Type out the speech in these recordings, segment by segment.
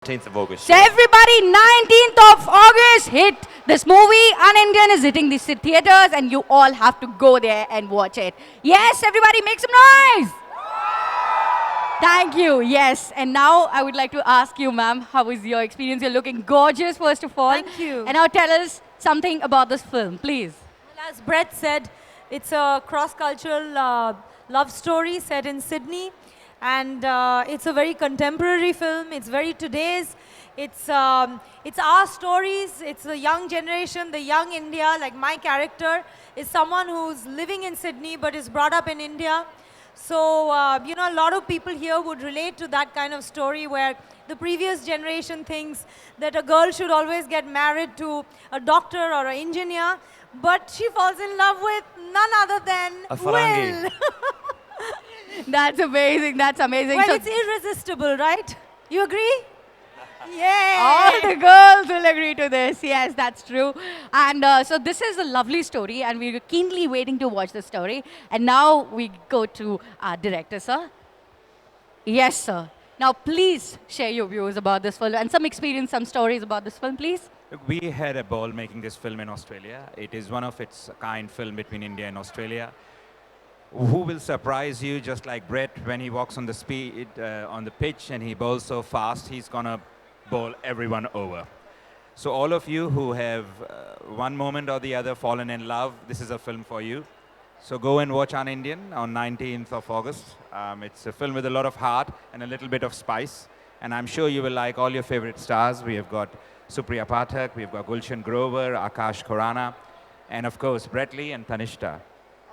19th of August. So everybody, 19th of August, hit this movie. Un-Indian is hitting the theaters and you all have to go there and watch it. Yes, everybody make some noise. Thank you, yes. And now I would like to ask you, ma'am, how was your experience? You're looking gorgeous, first of all. Thank you. And now tell us something about this film, please. Well, as Brett said, it's a cross-cultural love story set in Sydney. And it's a very contemporary film. It's very today's. It's our stories. It's the young generation, the young India. Like my character is someone who's living in Sydney but is brought up in India. So, you know, a lot of people here would relate to that kind of story where the previous generation thinks that a girl should always get married to a doctor or an engineer, but she falls in love with none other than A Farangi. Will. That's amazing, that's amazing. Well, So it's irresistible, right? You agree? Yay! all the girls will agree to this. Yes, that's true. And so this is a lovely story, and we're keenly waiting to watch the story. And now we go to our director, sir. Yes, sir. Now, please share your views about this film and some experience, some stories about this film, please. Look, we had a ball making this film in Australia. It is one of its kind film between India and Australia. Who will surprise you, just like Brett, when he walks on the on the pitch and he bowls so fast, he's gonna bowl everyone over. So all of you who have one moment or the other fallen in love, this is a film for you. So go and watch Un-Indian on 19th of August. It's a film with a lot of heart and a little bit of spice. And I'm sure you will like all your favorite stars. We have got Supriya Pathak, we've got Gulshan Grover, Akash Khurana, and of course, Brett Lee and Tanishta.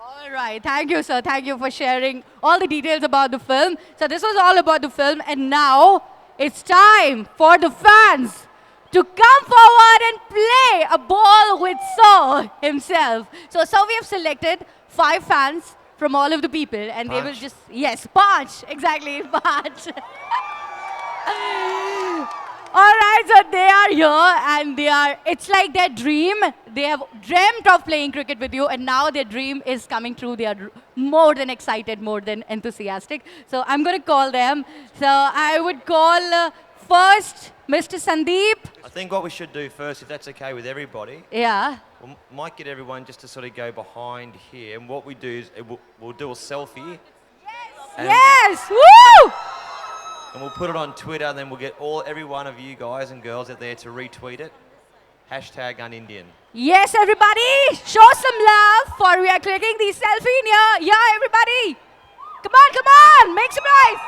All right. Thank you, sir. Thank you for sharing all the details about the film. So this was all about the film. And now it's time for the fans to come forward and play a ball with Sir himself. So, sir, we have selected 5 fans from all of the people. And they will Punch. just, yes, punch. Exactly, punch. All right, so they are here and it's like their dream. They have dreamt of playing cricket with you and now their dream is coming true. They are more than excited, more than enthusiastic. So I'm going to call them. So I would call first Mr. Sandeep. I think what we should do first, if that's okay with everybody, Yeah. we might get everyone just to sort of go behind here. And what we do is we'll do a selfie. And, Yes! Woo! and we'll put it on Twitter, and then we'll get every one of you guys and girls out there to retweet it. Hashtag Un-Indian. Yes, everybody, show some love for we are clicking the selfie near. Yeah, everybody. Come on, make some noise.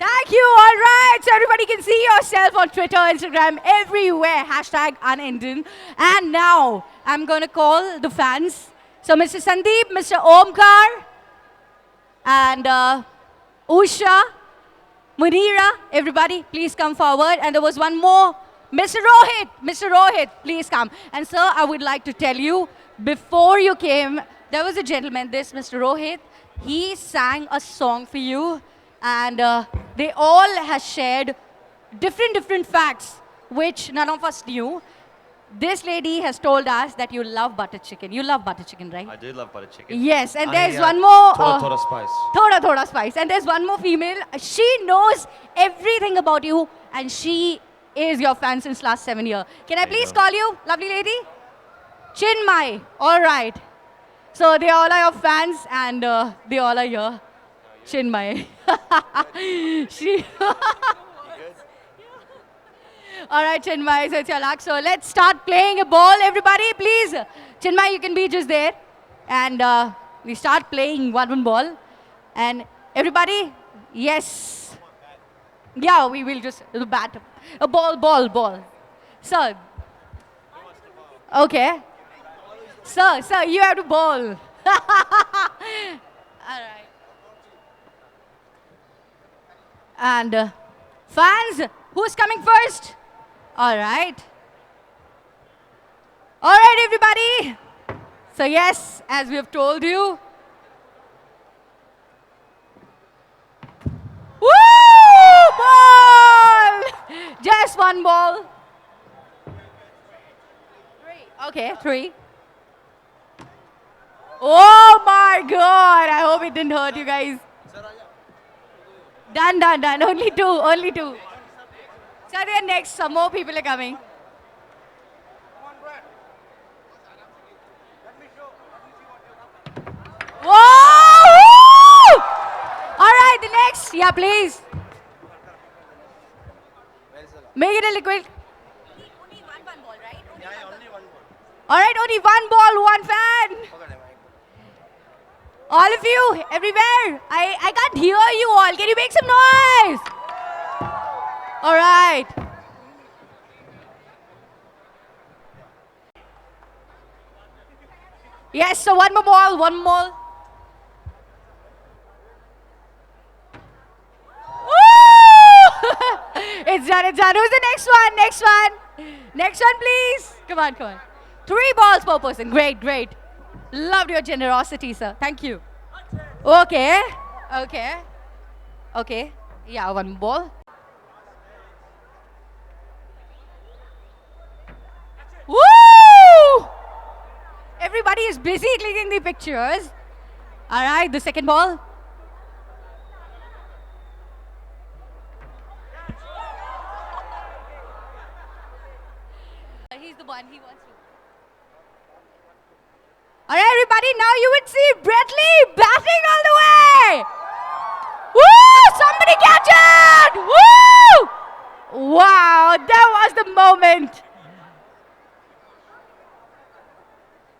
Thank you, all right. So everybody can see yourself on Twitter, Instagram, everywhere. Hashtag Un-Indian. And now, I'm going to call the fans. So Mr. Sandeep, Mr. Omkar, and Usha, Munira, everybody, please come forward. And there was one more, Mr. Rohit, please come. And sir, I would like to tell you, before you came, there was a gentleman, this Mr. Rohit, he sang a song for you. And they all have shared different facts, which none of us knew. This lady has told us that you love butter chicken. You love butter chicken, right? I do love butter chicken. Yes, and there's one more. Thoda spice. Thoda spice. And there's one more female. She knows everything about you, and she is your fan since last 7 years. Can I There you please go. call you, lovely lady? Chinmay. All right. So they all are your fans, and they all are here. Chinmay. She. All right, Chinmay, so it's your luck. So let's start playing a ball, everybody, please. Chinmay, you can be just there. And we start playing one ball. And everybody, yes. Yeah, we will just the bat. A ball. Sir. Okay. Sir, you have to ball. All right. And fans, who's coming first? All right. All right, everybody. So yes, as we have told you. Woo! Ball! Just one ball. 3. Okay, 3. Oh my God! I hope it didn't hurt you guys. Done, done, done. Only two, only two. So then next, some more people are coming. Whoa! All right, the next. Yeah, please. Make it a liquid. Only one ball, right? Only one ball. All right, only one ball, one fan. All of you, everywhere. I can't hear you all. Can you make some noise? All right. Yes, so one more ball, one more. Woo! It's done, it's done. Who's the next one? Next one. Next one, please. Come on, come on. 3 balls per person. Great, great. Loved your generosity, sir. Thank you. Okay. Okay. Okay. Yeah, one ball. Woo! Everybody is busy clicking the pictures. All right, the second ball. He's the one, he wants to. All right, everybody, now you would see Brett Lee batting all the way. Woo! Somebody catch it! Woo! Wow, that was the moment.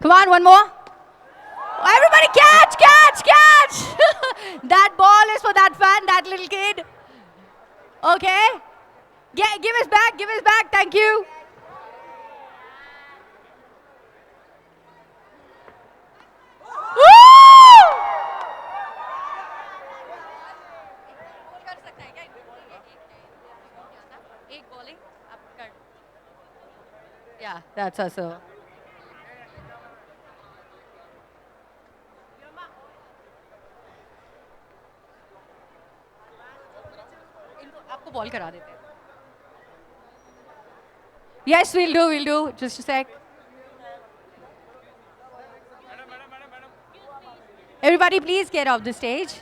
Come on, one more. Everybody catch, catch, catch! That ball is for that fan, that little kid. Okay. Give us back, thank you. Yeah, that's also. आपको ball करा देते हैं. Yes, we'll do. Just a sec. Everybody, please get off the stage.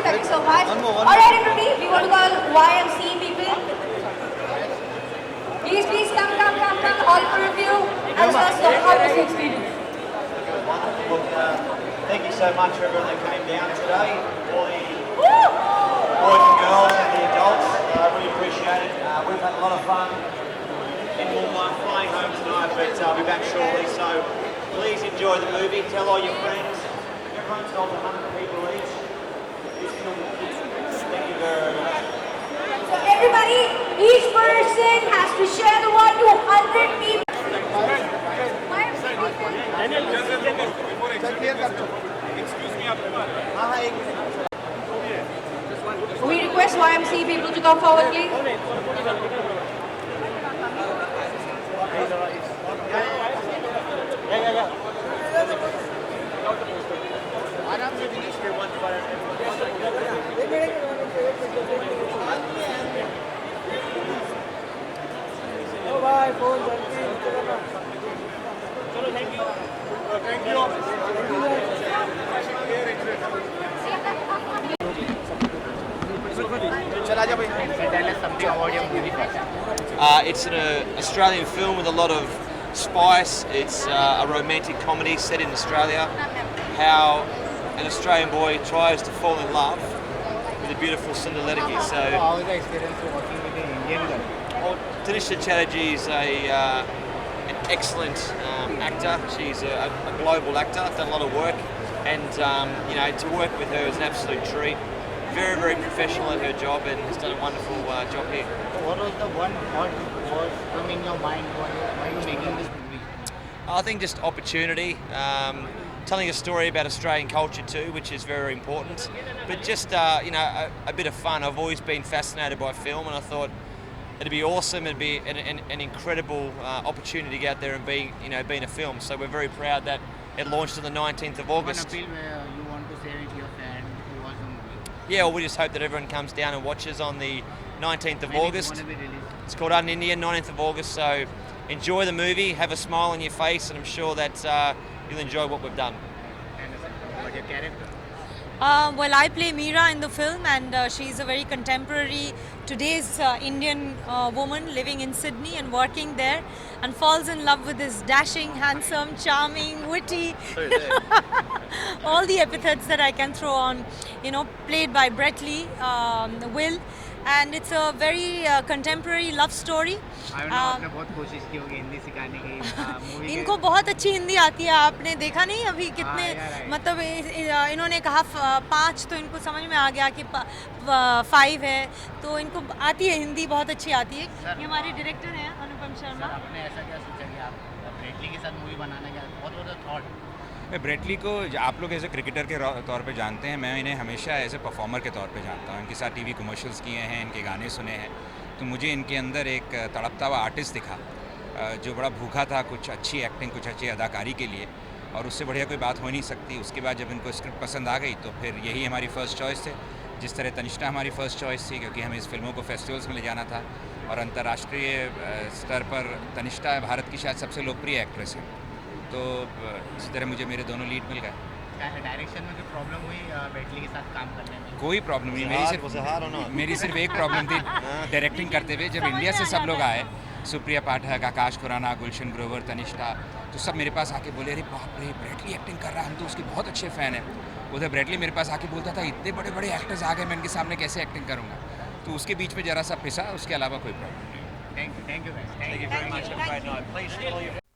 Thank you so much. All right, everybody, we want to call YMC people. Please come, all of you. And tell us how was the experience? Wonderful. Thank you so much for everyone that came down today. All the boys and girls and the adults. I really appreciate it. We've had a lot of fun in Wollongong, flying home tonight, but we'll be back shortly. So please enjoy the movie. Tell all your friends. Everyone's got 100 people each. Thank you very much. So everybody, each person has to share the word to 100 people. We request YMC people to come forward, please. It's an Australian film with a lot of spice. It's a romantic comedy set in Australia. How an Australian boy tries to fall in love with a beautiful Cinderella. So, how is the experience working with the Indian girl? well, Tanisha Chatterjee is an excellent actor. She's a global actor, done a lot of work, and to work with her is an absolute treat. Very, very professional at her job and has done a wonderful job here. What was the one thought was come in your mind why you making this movie? I think just opportunity, telling a story about Australian culture too, which is very important. But just a bit of fun. I've always been fascinated by film, and I thought it'd be awesome. It'd be an incredible opportunity to get out there and being a film. So we're very proud that It launched on the 19th of One August. appeal where you want to say with your fan who watch the movie. Yeah, well, we just hope that everyone comes down and watches on the 19th of When it's August. gonna be released. It's called Un India, 19th of August. So enjoy the movie, have a smile on your face, and I'm sure that you'll enjoy what we've done. And but your character. Well, I play Meera in the film, and she's a very contemporary, today's Indian woman living in Sydney and working there, and falls in love with this dashing, handsome, charming, witty, all the epithets that I can throw on, played by Brett Lee, Will, and it's a very contemporary love story. I know आपने बहुत कोशिश की होगी हिंदी सिखाने की movie इनको बहुत अच्छी हिंदी आती है, आपने देखा नहीं अभी कितने यार, मतलब इन्होंने कहा 5 तो इनको समझ में आ गया कि 5 है, तो इनको आती है हिंदी, बहुत अच्छी आती है। ये हमारे डायरेक्टर हैं अनुपम शर्मा। आपने ऐसा क्या सोचा कि आप ब्रेटली के साथ मूवी बनाने का बहुत थॉट? मैं ब्रेटली को आप लोग ऐसे क्रिकेटर के तौर पे जानते हैं, मैं इन्हें हमेशा एज ए परफॉर्मर के तौर पे जानता हूँ। इनके साथ टीवी कमर्शियल्स किए हैं, इनके गाने सुने हैं, तो मुझे इनके अंदर एक तड़पता हुआ आर्टिस्ट दिखा जो बड़ा भूखा था कुछ अच्छी एक्टिंग, कुछ अच्छी अदाकारी के लिए, और उससे बढ़िया कोई बात हो नहीं सकती। उसके बाद जब इनको स्क्रिप्ट पसंद आ गई तो फिर यही हमारी फ़र्स्ट चॉइस थे। जिस तरह तनिष्ठा हमारी फ़र्स्ट चॉइस थी, क्योंकि हमें इस फिल्मों को फेस्टिवल्स में ले जाना था, और अंतर्राष्ट्रीय स्तर पर तनिष्ठा भारत की शायद सबसे लोकप्रिय एक्ट्रेस है, तो इसी तरह मुझे मेरे दोनों लीड मिल गए। डायरेक्शन में जो प्रॉब्लम हुई ब्रेटली के साथ काम करने में? कोई प्रॉब्लम नहीं, मेरी सिर्फ एक प्रॉब्लम थी डायरेक्टिंग करते हुए। जब इंडिया से सब लोग आए, सुप्रिया पाठक, आकाश खुराना, गुलशन ग्रोवर, तनिष्ठा, तो सब मेरे पास आके बोले, अरे बाप रे ब्रेटली एक्टिंग कर रहा है, हम तो उसके बहुत अच्छे फ़ैन हैं। उधर ब्रेटली मेरे पास आके बोलता था, इतने बड़े बड़े एक्टर्स आ गए, मैं इनके सामने कैसे एक्टिंग करूँगा, तो उसके बीच में ज़रा सा पिसा, उसके अलावा कोई प्रॉब्लम नहीं। Thank you Thank you very much. Have a great night. Please follow your